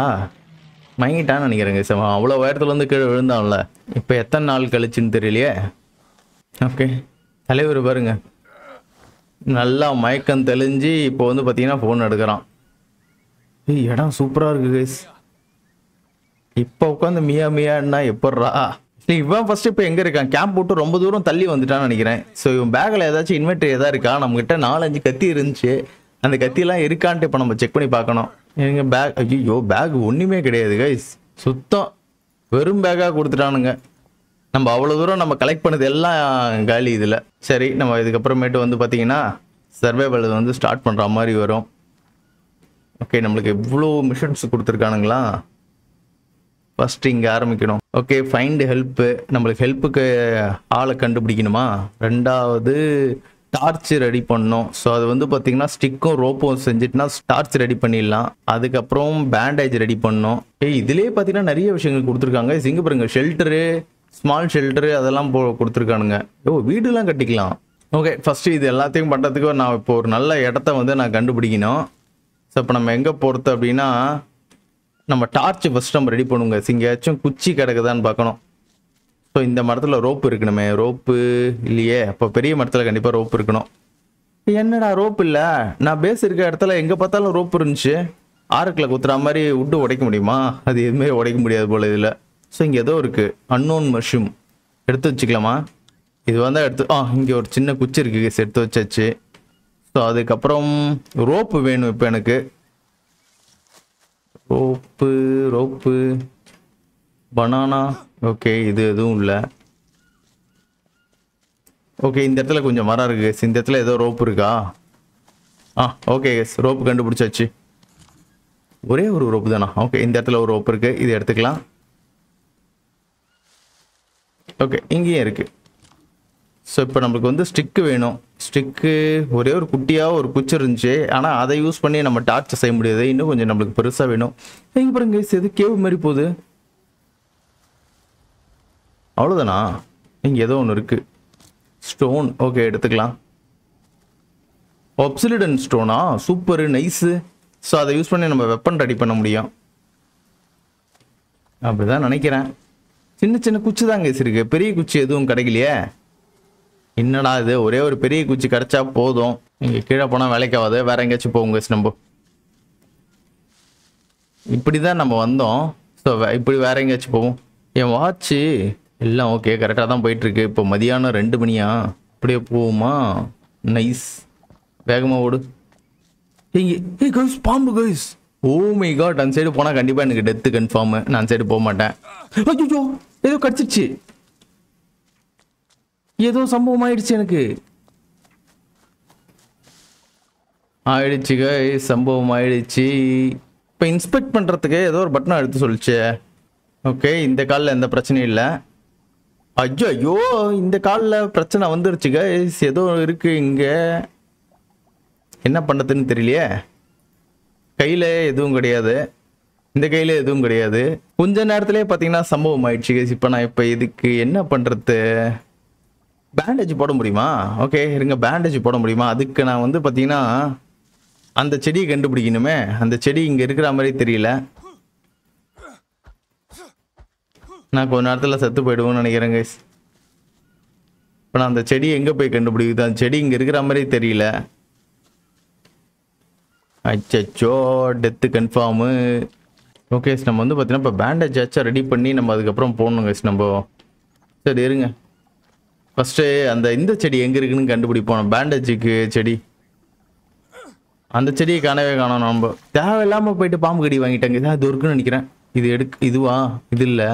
மயங்கிட்டான்னு நினைக்கிறேங்க சார். அவ்வளோ உயரத்துல இருந்து கீழே விழுந்தான்ல. இப்போ எத்தனை நாள் கழிச்சுன்னு தெரியலையே. ஓகே தலைவர் பாருங்க நல்லா மயக்கம் தெளிஞ்சு இப்போ வந்து பார்த்தீங்கன்னா ஃபோன் எடுக்கிறான். இடம் சூப்பராக இருக்கு கைஸ். இப்போ உட்காந்து மியான்னா எப்பட்றா? இவன் ஃபர்ஸ்ட் இப்போ எங்கே இருக்கான்? கேம்ப் போட்டு ரொம்ப தூரம் தள்ளி வந்துட்டான்னு நினைக்கிறேன். ஸோ இவன் பேக்கில் ஏதாச்சும் இன்வெர்டர் எதாவது இருக்கா? நம்மகிட்ட 4-5 கத்தி இருந்துச்சு. அந்த கத்தியெல்லாம் இருக்கான்ட்டு இப்போ நம்ம செக் பண்ணி பார்க்கணும். எங்க பேக்? ஐயோ பேக் ஒன்றுமே கிடையாது கைஸ். சுத்தம் வெறும் பேக்காக கொடுத்துட்டானுங்க. நம்ம அவ்வளோ தூரம் நம்ம கலெக்ட் பண்ணது எல்லாம் காலி இதில். சரி நம்ம இதுக்கப்புறமேட்டு வந்து பார்த்தீங்கன்னா சர்வைவல் வந்து ஸ்டார்ட் பண்ணுற மாதிரி வரும். ஓகே நம்மளுக்கு எவ்வளோ மிஷன்ஸ் கொடுத்துருக்கானுங்களா. ஃபஸ்ட்டு இங்கே ஆரம்பிக்கணும். Okay find help. நம்மளுக்கு ஹெல்ப்புக்கு ஆளை கண்டுபிடிக்கணுமா? 2வது டார்ச் ரெடி பண்ணணும். ஸோ அது வந்து பார்த்தீங்கன்னா ஸ்டிக்கும் ரோப்பும் செஞ்சுட்டுனா டார்ச் ரெடி பண்ணிடலாம். அதுக்கப்புறம் பேண்டேஜ் ரெடி பண்ணணும். இதுலேயே பார்த்தீங்கன்னா நிறைய விஷயங்கள் கொடுத்துருக்காங்க. இங்கே பாருங்க ஷெல்டரு, ஸ்மால் ஷெல்டரு அதெல்லாம் கொடுத்துருக்கானுங்க. வீடுலாம் கட்டிக்கலாம். ஓகே ஃபஸ்ட்டு இது எல்லாத்தையும் பண்ணுறதுக்கு நான் இப்போ ஒரு நல்ல இடத்த வந்து நான் கண்டுபிடிக்கணும். ஸோ இப்போ நம்ம எங்கே போகிறது அப்படின்னா நம்ம டார்ச் ஃபஸ்ட் நம்ம ரெடி பண்ணுங்க. எங்கேயாச்சும் குச்சி கிடக்குதான்னு பார்க்கணும். ஸோ இந்த மரத்தில் ரோப்பு இருக்கணுமே. ரோப்பு இல்லையே. அப்போ பெரிய மரத்தில் கண்டிப்பாக ரோப்பு இருக்கணும். என்னடா ரோப்பு இல்லை? நான் பேஸ் இருக்க இடத்துல எங்கே பார்த்தாலும் ரோப்பு இருந்துச்சு. ஆறுக்கில் குத்துற மாதிரி விட்டு உடைக்க முடியுமா? அது எதுவுமே உடைக்க முடியாது போல் இதில். ஸோ இங்கே ஏதோ இருக்குது அன்னோன் மஷ்ரூம். எடுத்து வச்சுக்கலாமா? இது வந்தால் எடுத்து இங்கே ஒரு சின்ன குச்சி இருக்குது. எடுத்து வச்சாச்சு. ஸோ அதுக்கப்புறம் ரோப்பு வேணும் இப்போ எனக்கு. Rope banana. ஓகே இது எதுவும் இல்லை. ஓகே இந்த இடத்துல கொஞ்சம் மரம் இருக்கு. இந்த இடத்துல ஏதோ ரோப்பு இருக்கா? ஓகே ரோப்பு கண்டுபிடிச்சாச்சு. ஒரே ஒரு ரோப்பு தானா? ஓகே, இந்த இடத்துல ஒரு ரோப் இருக்கு, இது எடுத்துக்கலாம். ஓகே, இங்கேயும் இருக்கு. ஸோ இப்போ நம்மளுக்கு வந்து ஸ்டிக்கு வேணும். ஸ்டிக்கு ஒரே ஒரு குட்டியாக ஒரு குச்சி இருந்துச்சு, ஆனால் அதை யூஸ் பண்ணி நம்ம டார்ச் செய்ய முடியாது. இன்னும் கொஞ்சம் நம்மளுக்கு பெருசாக வேணும். இங்கே பாருங்க, எது கேவ் மாதிரி போகுது. அவ்வளோதானா? இங்கே ஏதோ ஒன்று இருக்குது. ஸ்டோன். ஓகே, எடுத்துக்கலாம். ஒப்சிலிடன் ஸ்டோனா? Super, nice. ஸோ அதை யூஸ் பண்ணி நம்ம வெப்பன் ரெடி பண்ண முடியும். அப்படிதான் நினைக்கிறேன். சின்ன சின்ன குச்சி தாங்க இருக்கு, பெரிய குச்சி எதுவும் கிடைக்கலையே. என்னடா இது, ஒரே ஒரு பெரிய குச்சி கிடைச்சா போதும். இங்கே கீழே போனால் வேலைக்காகாது, வேற எங்கேயாச்சும் போகுங்க நம்ம. இப்படி தான் நம்ம வந்தோம். ஸோ இப்படி வேற எங்கேயாச்சும் போவோம். என் வாட்சு எல்லாம் ஓகே, கரெக்டாக தான் போயிட்டுருக்கு. இப்போ மதியானம் 2 மணியா? இப்படியே போவோமா? நைஸ், வேகமாக ஓடு. ஏய் கைஸ், பாம்பு கைஸ். ஓ மை காட், அந்த சைடு போனால் கண்டிப்பாக எனக்கு டெத்து கன்ஃபார்மு. நான் அந்த சைடு போக மாட்டேன். ஐயோ, ஏதோ கடிச்சிருச்சு. ஏதோ சம்பவம் ஆயிடுச்சு எனக்கு. ஆயிடுச்சு கைஸ், சம்பவம் ஆயிடுச்சு. இப்போ இன்ஸ்பெக்ட் பண்ணுறதுக்கு ஏதோ ஒரு பட்டனை எடுத்து சொல்லிச்சு. ஓகே, இந்த காலில் எந்த பிரச்சனையும் இல்லை. ஐயோ, இந்த காலில் பிரச்சனை வந்துருச்சு கைஸ். ஏதோ இருக்கு இங்கே, என்ன பண்ணுறதுன்னு தெரியலையே. கையில் எதுவும் கிடையாது, இந்த கையில் எதுவும் கிடையாது. கொஞ்ச நேரத்துலேயே பார்த்தீங்கன்னா சம்பவம் ஆயிடுச்சு கைஸ். இப்போ நான் இதுக்கு என்ன பண்ணுறது? பேண்டேஜ் போட முடியுமா? ஓகே இருங்க, பேண்டேஜ் போட முடியுமா? அதுக்கு நான் வந்து பார்த்தீங்கன்னா அந்த செடியை கண்டுபிடிக்கணுமே. அந்த செடி இங்கே இருக்கிற மாதிரி தெரியல. நான் கொஞ்ச நேரத்தில் செத்து போயிடுவோன்னு நினைக்கிறேன் கைஸ். இப்போ நான் அந்த செடி எங்கே போய் கண்டுபிடிக்குது? அந்த செடி இங்கே இருக்கிற மாதிரி தெரியல. அச்சோ, டெத்து கன்ஃபார்மு. ஓகே, நம்ம வந்து பார்த்தீங்கன்னா இப்போ பேண்டேஜ் ஆச்சா ரெடி பண்ணி நம்ம அதுக்கப்புறம் போகணும் கைஸ் நம்ம. சரி இருங்க, ஃபஸ்ட்டு இந்த செடி எங்கே இருக்குன்னு கண்டுபிடிப்போம். பேண்டேஜுக்கு செடி, அந்த செடியை காணவே காணோம். நம்ம தேவையில்லாமல் போயிட்டு பாம்பு கடி வாங்கிட்டாங்க. இது இருக்குன்னு நினைக்கிறேன். இது இதுவா? இது இல்லை.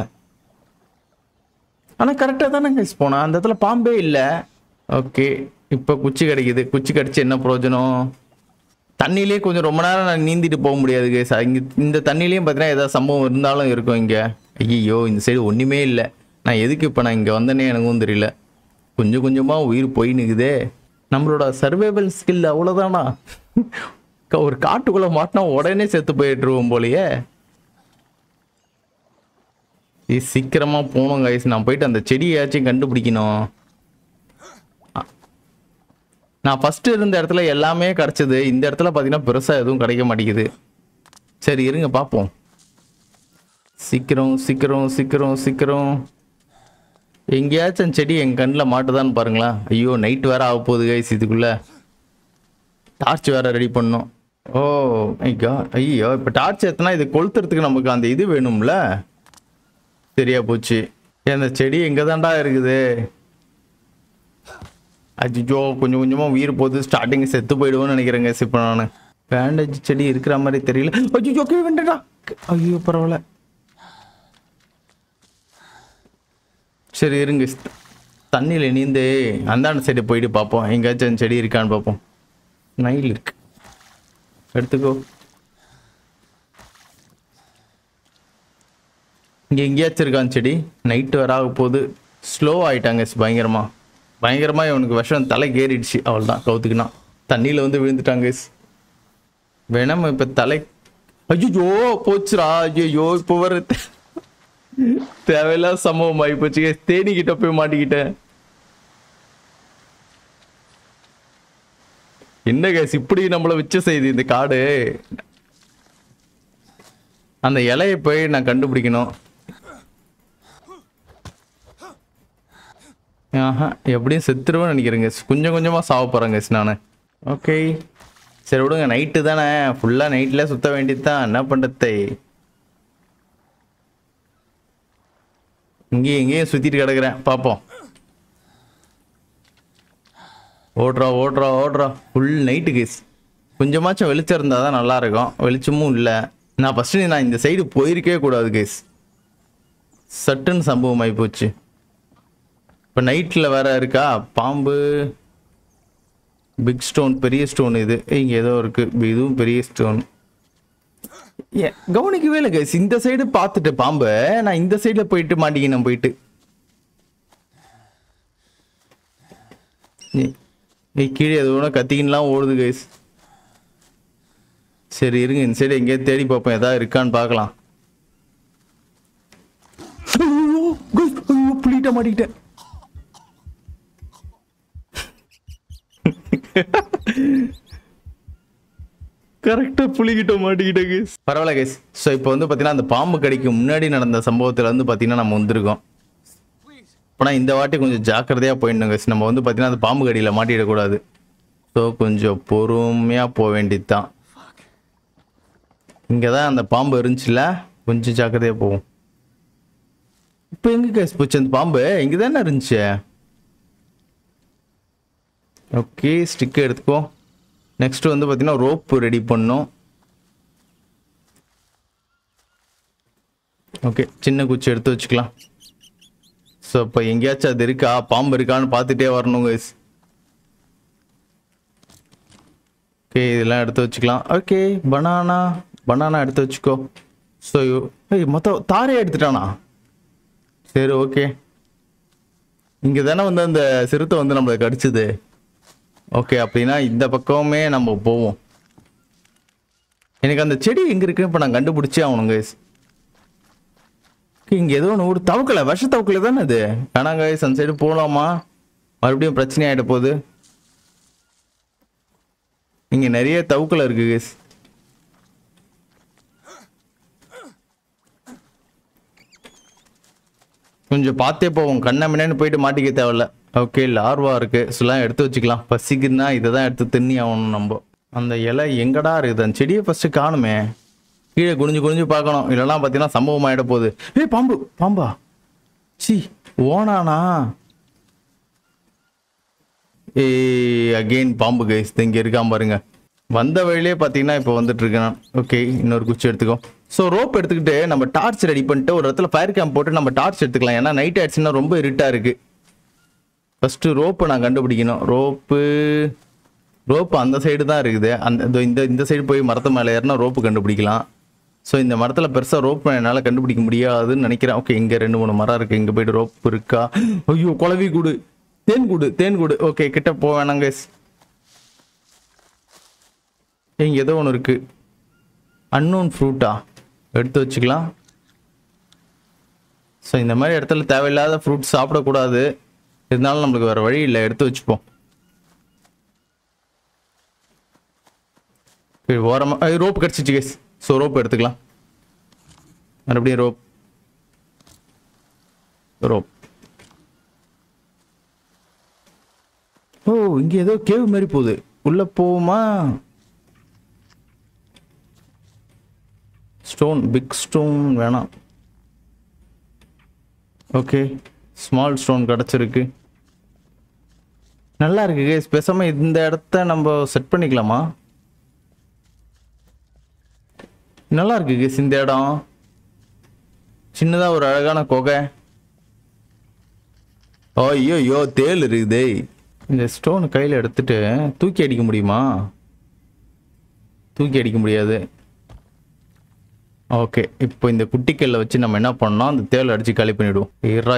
ஆனால் கரெக்டாக தானே கைஸ் போனேன், அந்த இடத்துல பாம்பே இல்லை. ஓகே, இப்போ குச்சி கிடைக்குது. குச்சி கிடச்சி என்ன பிரயோஜனம்? தண்ணியிலே கொஞ்சம் ரொம்ப நேரம் நான் நீந்திட்டு போக முடியாது கைஸ். இங்கே இந்த தண்ணியிலையும் பார்த்தீங்கன்னா ஏதாவது சம்பவம் இருந்தாலும் இருக்கும் இங்கே. ஐயோ, இந்த சைடு ஒன்றுமே இல்லை. நான் எதுக்கு இப்போ நான் இங்கே வந்தேனே எனக்கும் தெரியல. கொஞ்சம் கொஞ்சமாக உயிர் போய் நிற்குதே. நம்மளோட சர்வைவல் ஸ்கில் அவ்வளோதானா? ஒரு காட்டுக்குள்ளே மாட்டினா உடனே செத்து போயிட்டுருவோம் போலையே. சீக்கிரமாக போகணும் கைஸ். நான் போயிட்டு அந்த செடியாச்சும் கண்டுபிடிக்கணும். நான் ஃபஸ்ட்டு இருந்த இடத்துல எல்லாமே கிடச்சிது. இந்த இடத்துல பார்த்தீங்கன்னா பெருசாக எதுவும் கிடைக்க மாட்டேங்குது. சரி இருங்க பார்ப்போம். சீக்கிரம் சீக்கிரம் சீக்கிரம் சீக்கிரம். எங்கேயாச்சும் செடி என் கண்ணில் மாட்டுதான்னு பாருங்களேன். ஐயோ, நைட் வேற ஆக போகுது கைஸ். இதுக்குள்ளே டார்ச் வேற ரெடி பண்ணோம். ஓ ஐயா, ஐயோ, இப்போ டார்ச் ஏற்றினா இது கொளுத்துறதுக்கு நமக்கு அந்த இது வேணும்ல. சரியா போச்சு. அந்த செடி எங்கே தான்டா இருக்குது? அஜிஜோ, கொஞ்சம் கொஞ்சமாக உயிர் போகுது. ஸ்டார்டிங் செத்து போயிடுவோன்னு நினைக்கிறேங்க. இப்போ நான் பேண்டேஜ் செடி இருக்கிற மாதிரி தெரியல. அஜிஜோ, கீழே வேண்டா. ஐயோ பரவாயில்ல. சரி இருங்க, தண்ணியில் நீந்து அந்தாண்ட சைடு போயிட்டு பார்ப்போம். எங்கேயாச்சும் செடி இருக்கான்னு பார்ப்போம். நைல் இருக்கு, எடுத்துக்கோ. இங்கே எங்கேயாச்சும் இருக்கான் செடி. நைட்டு வர ஆக போகுது. ஸ்லோ ஆகிட்டாங்க பயங்கரமாக. இவனுக்கு விஷம் தலைக்கு ஏறிடுச்சு. அவள் தான் கவுத்துக்குனான். தண்ணியில் வந்து விழுந்துட்டாங்க வேணாம். இப்போ தலை ஐயோ போச்சுரா. ஐயோ, இப்போ வர தேவையில்லாத சம்பவம் ஆகி போச்சு. தேனிக்கிட்ட போய் மாட்டிக்கிட்டேன். என்ன கேஸ் இப்படி நம்மளை வச்ச செய்து இந்த காடு. அந்த இலையை போய் நான் கண்டுபிடிக்கணும். ஆஹா, எப்படியும் செத்துருவேன்னு நினைக்கிறேங்க. கொஞ்சம் கொஞ்சமாக சாவ போகிறேங்க நான். ஓகே சரி விடுங்க, நைட்டு தானே, ஃபுல்லாக நைட்டில் சுற்ற வேண்டியது தான். என்ன பண்ணுறது? இங்கேயும் சுற்றிட்டு கிடக்குறேன். பார்ப்போம். ஓடுறா. Full night case. கொஞ்சமாச்சும் வெளிச்சம் இருந்தால் தான் நல்லாயிருக்கும். வெளிச்சமும் இல்லை. நான் ஃபஸ்ட்டு நான் இந்த சைடு போயிருக்கவே கூடாது கேஸ். சட்டுன்னு சம்பவம் ஆகி போச்சு. இப்போ நைட்டில் வேற இருக்கா பாம்பு. பிக் ஸ்டோன், பெரிய ஸ்டோன். இது இங்கே ஏதோ இருக்குது. இதுவும் பெரிய ஸ்டோன். கவனிக்கவே இல்லை கைஸ். இந்த சைடு பார்த்துட்டு பாம்பு நான் இந்த சைடுல போயிட்டு மாட்டிக்கினேன் போயிட்டு. கீழே எதுவும் கத்திக்கின்லாம் ஓடுது கைஸ். சரி இருங்க, இந்த சைடு எங்கேயா தேடி பார்ப்போம், ஏதாவது இருக்கான்னு பார்க்கலாம். புள்ளிட்ட மாட்டிக்கிட்டேன். கரெக்டா புளிக்கிட்ட மாட்டிக்கிட்டேன் கைஸ். பரவாயில்ல கைஸ். ஸோ இப்போ வந்து பார்த்தீங்கன்னா அந்த பாம்பு கடிக்கு முன்னாடி நடந்த சம்பவத்தில் வந்து பார்த்தீங்கன்னா நம்ம வந்திருக்கோம். ஆனால் இந்த வாட்டி கொஞ்சம் ஜாக்கிரதையாக போயிடணும் கைஸ். நம்ம வந்து பார்த்தீங்கன்னா அந்த பாம்பு கடியில் மாட்டிடக்கூடாது. ஸோ கொஞ்சம் பொறுமையாக போக வேண்டியது தான். இங்கே தான் அந்த பாம்பு இருந்துச்சுல, கொஞ்சம் ஜாக்கிரதையாக போவோம். இப்போ எங்கே கைஸ் போச்சு அந்த பாம்பு? இங்கே தானே இருந்துச்சு. ஓகே, ஸ்டிக் எடுத்துக்கோ. நெக்ஸ்ட் வந்து பார்த்தீங்கன்னா ரோப்பு ரெடி பண்ணோம். ஓகே, சின்ன குச்சி எடுத்து வச்சுக்கலாம். ஸோ இப்போ எங்கேயாச்சும் அது இருக்கா, பாம்பு இருக்கான்னு பார்த்துட்டே வரணும் கைஸ். ஓகே, இதெல்லாம் எடுத்து வச்சுக்கலாம். ஓகே, பனானா எடுத்து வச்சுக்கோ. ஸோ மொத்தம் தாரையை எடுத்துட்டானா? சரி ஓகே. இங்கே தானே வந்து அந்த சிறுத்தை வந்து நம்மளை கடிச்சுது. ஓகே, அப்படின்னா இந்த பக்கமே நம்ம போவோம். எனக்கு அந்த செடி எங்கே இருக்குன்னு இப்போ நான் கண்டுபிடிச்சே ஆகணும் கைஸ். இங்கே ஏதோ ஒன்று ஒரு தவக்கலை, விஷ தவக்கலை தானே அது. வேணாம் கைஸ், அந்த சைடு போகலாமா? மறுபடியும் பிரச்சனை ஆகிட போகுது. இங்கே நிறைய தவக்கலை இருக்கு கைஸ். கொஞ்சம் பார்த்தே போவோம், கண்ணை மின்னு போயிட்டு மாட்டிக்க தேவையில்ல. ஓகே, லார்வா இருக்கு, இதெல்லாம் எடுத்து வச்சுக்கலாம். பசிக்குன்னா இதை தான் எடுத்து தின்னி ஆகணும் நம்ம. அந்த இலை எங்கடா இருக்குது? அந்த செடியை ஃபர்ஸ்ட் காணுமே. கீழே குனிஞ்சு பார்க்கணும், இல்லைன்னா பார்த்தீங்கன்னா சம்பவம் ஆகிட போகுது. பாம்பா சி ஓனானா? அகெயின் பாம்பு கைஸ். இங்கே இருக்காம பாருங்க. வந்த வழியிலே பார்த்தீங்கன்னா இப்போ வந்துட்டு இருக்கேன். ஓகே, இன்னொரு குச்சி எடுத்துக்கோ. ஸோ ரோப் எடுத்துக்கிட்டு நம்ம டார்ச் ரெடி பண்ணிட்டு ஒரு இடத்துல ஃபயர் கேம்ப் போட்டு நம்ம டார்ச் எடுத்துக்கலாம். ஏன்னா நைட் ஆயிடுச்சுன்னா ரொம்ப இருட்டாக இருக்கு. ஃபர்ஸ்ட் ரோப்பு நான் கண்டுபிடிக்கணும். ரோப்பு அந்த சைடு தான் இருக்குது. இந்த சைடு போய் மரத்து மேலே ஏறினா ரோப்பு கண்டுபிடிக்கலாம். ஸோ இந்த மரத்தில் பெருசாக ரோப் என்னால் கண்டுபிடிக்க முடியாதுன்னு நினைக்கிறேன். ஓகே, இங்கே 2-3 மரம் இருக்குது. இங்கே போய்ட்டு ரோப் இருக்கா? ஐயோ, குளவி கூடு, தேன் கூடு. ஓகே, கிட்ட போவேணாங்க. இங்கே ஏதோ ஒன்று இருக்குது. அன்னோன் ஃப்ரூட்டா? எடுத்து வச்சுக்கலாம். ஸோ இந்த மாதிரி இடத்துல தேவையில்லாத ஃப்ரூட் சாப்பிடக்கூடாது. இருந்தாலும் நம்மளுக்கு வேறு வழி இல்லை, எடுத்து வச்சுப்போம். ஓரமாக ரோப் கிடச்சிச்சு கேஸ். ஸோ ரோப் எடுத்துக்கலாம். மறுபடியும் ரோப். ஓ, இங்கே ஏதோ கேவ் மாதிரி போகுது. உள்ளே போவோமா? பிக் ஸ்டோன் வேணாம். ஓகே, ஸ்மால் ஸ்டோன் கிடச்சிருக்கு. நல்லா இருக்கு கேஸ். பேசாம இந்த இடத்த நம்ம செட் பண்ணிக்கலாமா? நல்லா இருக்கு கேஸ் இந்த இடம். சின்னதாக ஒரு அழகான குகை. ஐயோ, தேல் இருக்குதே. இந்த ஸ்டோன் கையில் எடுத்துட்டு தூக்கி அடிக்க முடியுமா? தூக்கி அடிக்க முடியாது. ஓகே, இப்போ இந்த குட்டிக்கல்ல வச்சு நம்ம என்ன பண்ணோம், அந்த தேல் அடிச்சு காலி பண்ணிவிடுவோம். இறா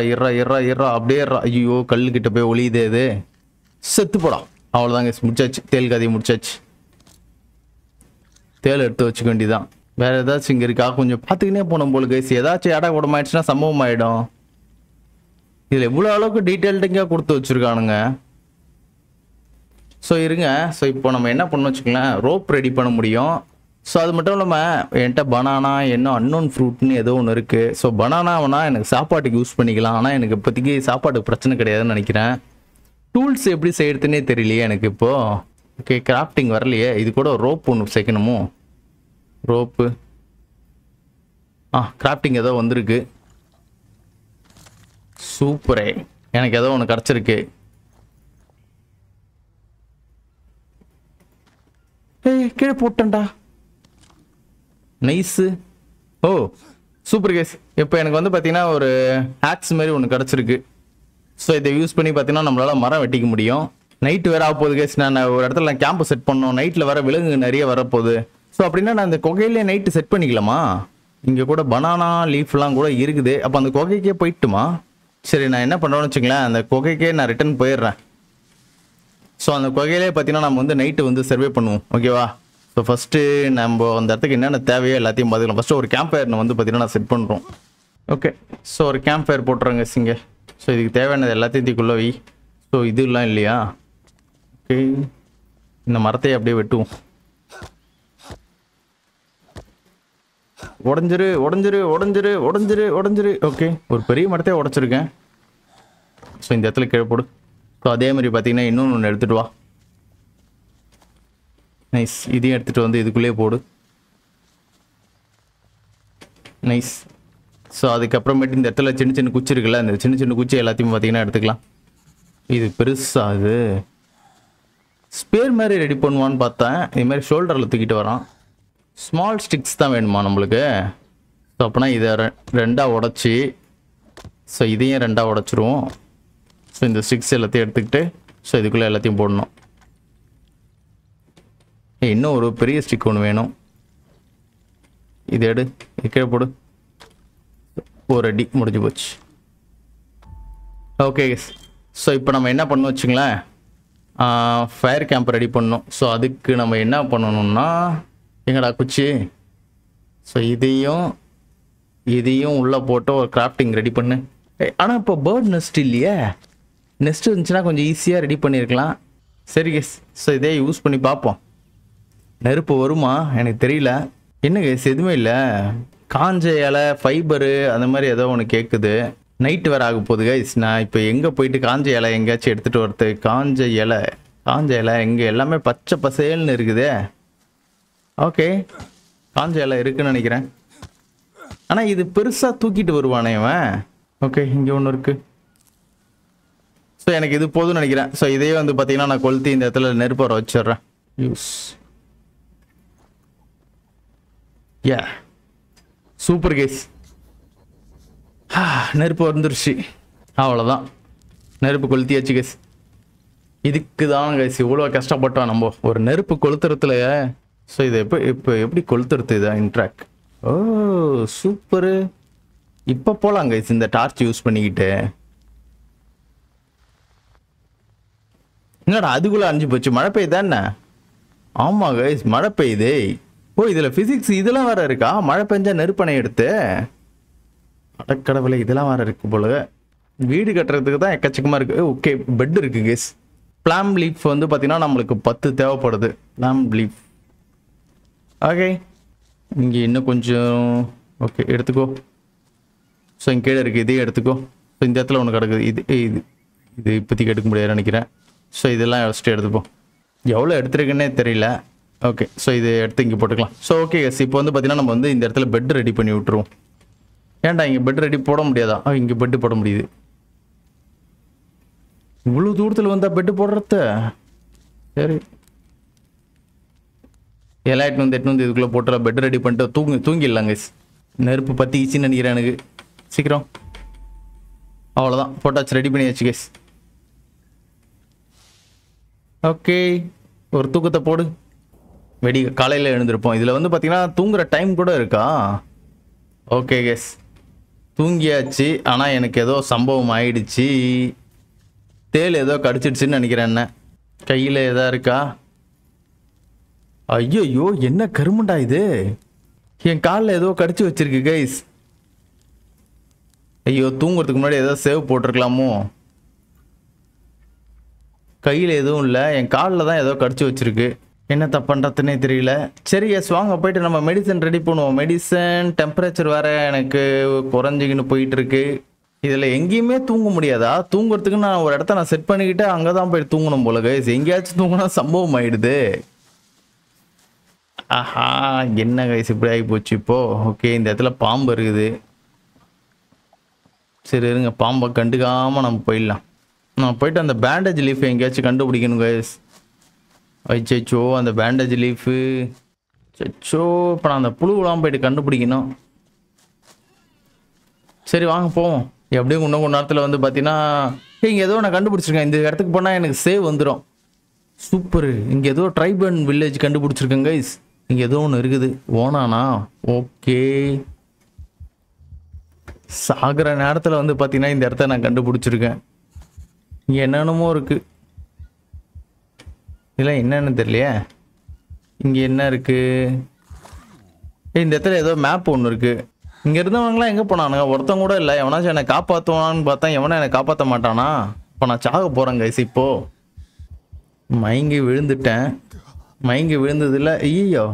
அப்படியே இறா. ஐயோ, கல்லுக்கிட்ட போய் ஒளியுதே. இது செத்து போடா. அவ்வளோதாங்க, முடிச்சாச்சு. தேல் கதையை முடிச்சாச்சு. தேல் எடுத்து வச்சுக்க வேண்டியதான். வேற ஏதாச்சும் இங்கே இருக்கா? கொஞ்சம் பார்த்துக்கினே போனோம் போல கைஸ். ஏதாச்சும் இடம் கூடமாயிடுச்சுன்னா சம்பவம் ஆகிடும். இதில் எவ்வளோ அளவுக்கு டீட்டெயில்டிங்காக கொடுத்து வச்சுருக்கானுங்க. ஸோ இருங்க. ஸோ இப்போ நம்ம என்ன பண்ணணும் வச்சுக்கலாம், ரோப் ரெடி பண்ண முடியும். ஸோ அது மட்டும் இல்லாமல் என்கிட்ட பனானா இன்னும் அன்னோன் ஃப்ரூட்னு ஏதோ ஒன்று இருக்குது. ஸோ பனானாவனா எனக்கு சாப்பாட்டுக்கு யூஸ் பண்ணிக்கலாம். ஆனால் எனக்கு இப்போதைக்கு சாப்பாட்டுக்கு பிரச்சனை கிடையாதுன்னு நினைக்கிறேன். டூல்ஸ் எப்படி செய்யறதுன்னே தெரியலையே எனக்கு இப்போது. ஓகே, கிராஃப்டிங் வரலையே. இது கூட ரோப் ஒன்று சேர்க்கணுமோ? ரோப்பு கிராஃப்டிங் ஏதோ வந்திருக்கு. சூப்பரே, எனக்கு ஏதோ ஒன்று கிடச்சிருக்கு. கீழே போட்டேன்டா. நைஸு. ஓ சூப்பர் கேஸ். இப்போ எனக்கு வந்து பார்த்தீங்கன்னா ஒரு ஹேக்ஸ் மாதிரி ஒன்று கிடச்சிருக்கு. ஸோ இதை யூஸ் பண்ணி பார்த்தீங்கன்னா நம்மளால் மரம் வெட்டிக்க முடியும். நைட்டு வேறு ஆக போகுது கேஸ். நான் ஒரு இடத்துல கேம்பை செட் பண்ணோம். நைட்டில் வர விலங்கு நிறைய வரப்போகுது. ஸோ அப்படின்னா நான் அந்த குகையிலே நைட்டு செட் பண்ணிக்கலாமா? இங்கே கூட பனானா லீஃப்லாம் கூட இருக்குது. அப்போ அந்த குகைக்கே போயிட்டுமா? சரி, நான் என்ன பண்ணுறேன்னு வச்சுங்களேன், அந்த குகைக்கே நான் ரிட்டர்ன் போயிடுறேன். ஸோ அந்த குகையிலே பார்த்தீங்கன்னா நம்ம வந்து நைட்டு வந்து சர்வே பண்ணுவோம். ஓகேவா? ஸோ ஃபஸ்ட்டு நம்ம அந்த இடத்துக்கு என்னென்ன தேவையோ எல்லாத்தையும் பார்த்துக்கலாம். ஃபஸ்ட்டு ஒரு கேம்ப் ஃபயர் வந்து பார்த்தீங்கன்னா நான் செட் பண்ணுறோம். ஓகே, ஸோ ஒரு கேம்ப் ஃபயர் போட்டுறோங்க சிங்க. ஸோ இதுக்கு தேவையானது எல்லாத்தையும் இதுக்குள்ளே வை. ஸோ இதெல்லாம் இல்லையா? ஓகே, இந்த மரத்தையே அப்படியே வெட்டுவோம். உடஞ்சிரு உடஞ்சிரு உடஞ்சிரு உடஞ்சிரு உடஞ்சிரு. ஓகே, ஒரு பெரிய மரத்தையே உடச்சிருக்கேன். ஸோ இந்த இடத்துல கீழே போடு. ஸோ அதே மாதிரி பார்த்தீங்கன்னா இன்னொன்று எடுத்துகிட்டு வா. நைஸ், இதையும் எடுத்துகிட்டு வந்து இதுக்குள்ளேயே போடு. நைஸ். ஸோ அதுக்கப்புறமேட்டு இந்த இடத்துல சின்ன சின்ன குச்சி இருக்குல்ல, இந்த சின்ன சின்ன குச்சி எல்லாத்தையும் பார்த்தீங்கன்னா எடுத்துக்கலாம். இது பெருசாகுது. ஸ்பேர் மாதிரி ரெடி பண்ணுவான்னு பார்த்தேன். இதுமாதிரி ஷோல்டரில் தூக்கிட்டு வரான். ஸ்மால் ஸ்டிக்ஸ் தான் வேணுமா நம்மளுக்கு? ஸோ அப்போனா இதை ரெண்டாக உடச்சி, ஸோ இதையும் ரெண்டாக உடச்சிருவோம். ஸோ இந்த ஸ்டிக்ஸ் எல்லாத்தையும் எடுத்துக்கிட்டு ஸோ இதுக்குள்ளே எல்லாத்தையும் போடணும். இன்னும் ஒரு பெரிய ஸ்டிக் ஒன்று வேணும். இது எடு, கீழே போடு. ஒரு அடி முடிஞ்சு போச்சு. ஓகே, ஸோ இப்போ நம்ம என்ன பண்ணணும் வச்சுங்களேன், ஃபயர் கேம்ப் ரெடி பண்ணணும். ஸோ அதுக்கு நம்ம என்ன பண்ணணும்னா, எங்கடா குச்சி? ஸோ இதையும் உள்ளே போட்டு ஒரு கிராஃப்டிங் ரெடி பண்ணு. ஆனால் இப்போ பேர்ட் நெஸ்ட் இல்லையே. நெஸ்ட் இருந்துச்சுன்னா கொஞ்சம் ஈஸியாக ரெடி பண்ணியிருக்கலாம். சரி கேஸ், ஸோ இதே யூஸ் பண்ணி பார்ப்போம். நெருப்பு வருமா எனக்கு தெரியல. என்ன கேஸ், எதுவுமே இல்லை. காஞ்ச இலை, ஃபைபரு அந்த மாதிரி ஏதோ ஒன்று கேட்குது. நைட்டு வேறு ஆக போகுது கைஸ். நான் இப்போ எங்கே போயிட்டு காஞ்ச இலை எங்கேயாச்சும் எடுத்துகிட்டு வரது? காஞ்ச இலை எங்கே? எல்லாமே பச்சை பசேல்னு இருக்குதே. ஓகே, காஞ்ச இலை இருக்குன்னு நினைக்கிறேன். ஆனால் இது பெருசாக தூக்கிட்டு வருவானே இவன். ஓகே, இங்கே ஒன்று இருக்குது. ஸோ எனக்கு இது போதும்னு நினைக்கிறேன். ஸோ இதையே வந்து பார்த்தீங்கன்னா நான் கொளுத்தி இந்த இடத்துல நெருப்பு வர வச்சிடுறேன். யூஸ். யா, சூப்பர் கேஸ். நெருப்பு வந்துருச்சு. அவ்வளோதான், நெருப்பு கொளுத்தியாச்சு கேஸ். இதுக்கு தான் கேஸ் இவ்வளோ கஷ்டப்பட்டோம் நம்ம ஒரு நெருப்பு கொளுத்துறதுல. ஸோ இது இப்போ எப்படி கொளுத்துறது? இதான் இன்ட்ராக்ட். ஓ சூப்பரு. இப்போ போகலாம் கைஸ் இந்த டார்ச் யூஸ் பண்ணிக்கிட்டு. என்னடா அதுக்குள்ளே அழிஞ்சு போச்சு? மழை பெய்யுதா என்ன? ஆமாம் கைஸ், மழை பெய்யுது. ஓ, இதில் ஃபிசிக்ஸ் இதெல்லாம் வேறு இருக்கா? மழை பெஞ்சா நெருப்பணை எடுத்து அடக்கடவுளை இதெல்லாம் வேறு இருக்கு போல. வீடு கட்டுறதுக்கு தான் எக்கச்சக்கமாக இருக்குது. ஓகே, பெட் இருக்குது கைஸ். பிளாம் லீஃப் வந்து பார்த்தீங்கன்னா நம்மளுக்கு 10 தேவைப்படுது. பிளாம் லீஃப். ஓகே, இங்கே இன்னும் கொஞ்சம். ஓகே, எடுத்துக்கோ. ஸோ இங்கே கீழே இருக்குது, இதையும் எடுத்துக்கோ. ஸோ இந்த இடத்துல ஒன்று கிடக்குது. இது இப்போதைக்கு எடுக்க முடியாது நினைக்கிறேன். ஸோ இதெல்லாம் ஃபஸ்ட்டு எடுத்துப்போம். எவ்வளோ எடுத்துருக்குன்னே தெரியல. ஓகே, ஸோ இது எடுத்து இங்கே போட்டுக்கலாம். ஸோ ஓகே எஸ், இப்போ வந்து பார்த்தீங்கன்னா நம்ம வந்து இந்த இடத்துல பெட் ரெடி பண்ணி விட்டுருவோம். ஏன்டா இங்கே பெட் ரெடி போட முடியாதா? இங்கே பெட்டு போட முடியுது. இவ்வளோ தூரத்தில் வந்தால் பெட்டு போடுறத. சரி, எல்லா எட்டு இதுக்குள்ளே போட்டுற பெட் ரெடி பண்ணிட்டு தூங்கிடலாங்க. நெருப்பு பற்றி ஈஸின்னு நினைக்கிறேன் எனக்கு. சீக்கிரம். அவ்வளோதான், போட்டாச்சு, ரெடி பண்ணியாச்சு கேஸ். ஓகே, ஒரு தூக்கத்தை போடு. காலையில் எழுந்திருப்போம். இதில் வந்து பார்த்தீங்கன்னா தூங்குற டைம் கூட இருக்கா? ஓகே கேஸ், தூங்கியாச்சு. ஆனால் எனக்கு ஏதோ சம்பவம் ஆயிடுச்சு. தேல் ஏதோ கடிச்சிடுச்சுன்னு நினைக்கிறேன். என்ன கையில் எதா இருக்கா? ஐயோ, என்ன கருமண்டா இது? என் காலில் ஏதோ கடிச்சு வச்சிருக்கு கைஸ். ஐயோ, தூங்குறதுக்கு முன்னாடி ஏதோ சேவ் போட்டிருக்கலாமோ? கையில் எதுவும் இல்லை, என் காலில் தான் ஏதோ கடிச்சு வச்சிருக்கு. என்ன தப்புன்றதுனே தெரியல. சரி எஸ், வாங்க போயிட்டு நம்ம மெடிசன் ரெடி பண்ணுவோம். மெடிசன் டெம்பரேச்சர் வேற எனக்கு குறைஞ்சிக்கின்னு போயிட்டு இருக்கு. இதில் எங்கேயுமே தூங்க முடியாதா? தூங்குறதுக்கு நான் ஒரு இடத்த செட் பண்ணிக்கிட்டு அங்கே தான் போய் தூங்கணும் போல கைஸ். எங்கேயாச்சும் தூங்கினா சம்பவம் ஆயிடுது. ஆஹா, என்ன கைஸ் இப்படி ஆகி போச்சு இப்போ. ஓகே, இந்த இடத்துல பாம்பு இருக்குது. சரி இருங்க, பாம்பை கண்டுக்காமல் நம்ம போயிடலாம். நான் போயிட்டு அந்த பேண்டேஜ் லீஃப் எங்கேயாச்சும் கண்டுபிடிக்கணும் கைஸ். ஐச்சோ, அந்த பேண்டேஜ் லீஃபு. சச்சோ, இப்போ நான் அந்த புழுவெலாம் போயிட்டு கண்டுபிடிக்கணும். சரி வாங்க போவோம். எப்படியும் இன்னும் கொஞ்ச நேரத்தில் வந்து பார்த்தீங்கன்னா இங்கே ஏதோ நான் கண்டுபிடிச்சிருக்கேன். இந்த இடத்துக்கு போனால் எனக்கு சேவ் வந்துடும். சூப்பரு. இங்கே ஏதோ ட்ரைபன் வில்லேஜ் கண்டுபிடிச்சிருக்கேன் கைஸ். இங்கே ஏதோ ஒன்று இருக்குது. ஓனானா? ஓகே. சாகிற நேரத்தில் வந்து பார்த்தீங்கன்னா இந்த இடத்த நான் கண்டுபிடிச்சிருக்கேன். இங்கே என்னென்னமோ இருக்குது. இல்லை என்னன்னு தெரியலையே. இங்கே என்ன இருக்குது? இந்த இடத்துல ஏதோ மேப் ஒன்று இருக்குது. இங்கே இருந்தவங்களாம் எங்கே போனானுங்க? ஒருத்தன் கூட இல்லை. எவனாச்சும் என்னை காப்பாற்றுவானான்னு பார்த்தா எவனா என்னை காப்பாற்ற மாட்டானா? இப்போ நான் சாக போகிறேன் கைஸ். இப்போது மயங்கி விழுந்துட்டேன். மயங்கி விழுந்ததில்ல. ஐயோ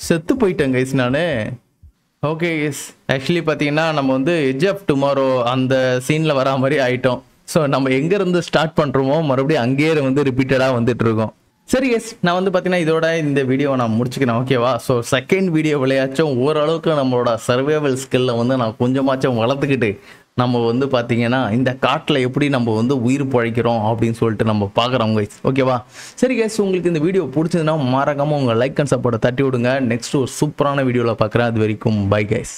செத்து போயிட்டேன் கைஸ் நான். ஓகே கைஸ், ஆக்சுவலி பார்த்தீங்கன்னா நம்ம வந்து எட்ஜ் ஆஃப் டுமாரோ அந்த சீனில் வரா மாதிரி ஆகிட்டோம். ஸோ நம்ம எங்கேருந்து ஸ்டார்ட் பண்ணுறோமோ மறுபடியும் அங்கேயே வந்து ரிப்பீட்டடாக வந்துட்டு இருக்கோம். சரி எஸ், நான் வந்து பார்த்தீங்கன்னா இதோட இந்த வீடியோவை நான் முடிச்சுக்கிறேன். ஓகேவா? ஸோ செகண்ட் வீடியோ விளையாச்சும் ஓரளவுக்கு நம்மளோட சர்வைவல் ஸ்கில்லை வந்து நான் கொஞ்சமாச்சும் வளர்த்துக்கிட்டு நம்ம வந்து பார்த்தீங்கன்னா இந்த காட்டில் எப்படி நம்ம வந்து உயிர் பழைக்கிறோம் அப்படின்னு சொல்லிட்டு நம்ம பார்க்குறோம் கைஸ். ஓகேவா? சரி கைஸ், உங்களுக்கு இந்த வீடியோ பிடிச்சதுன்னா மறக்காமல் உங்கள் லைக் அண்ட் சப்போர்ட்டை தட்டி விடுங்க. நெக்ஸ்ட் ஒரு சூப்பரான வீடியோவில் பார்க்குறேன். அது வரைக்கும் பை கைஸ்.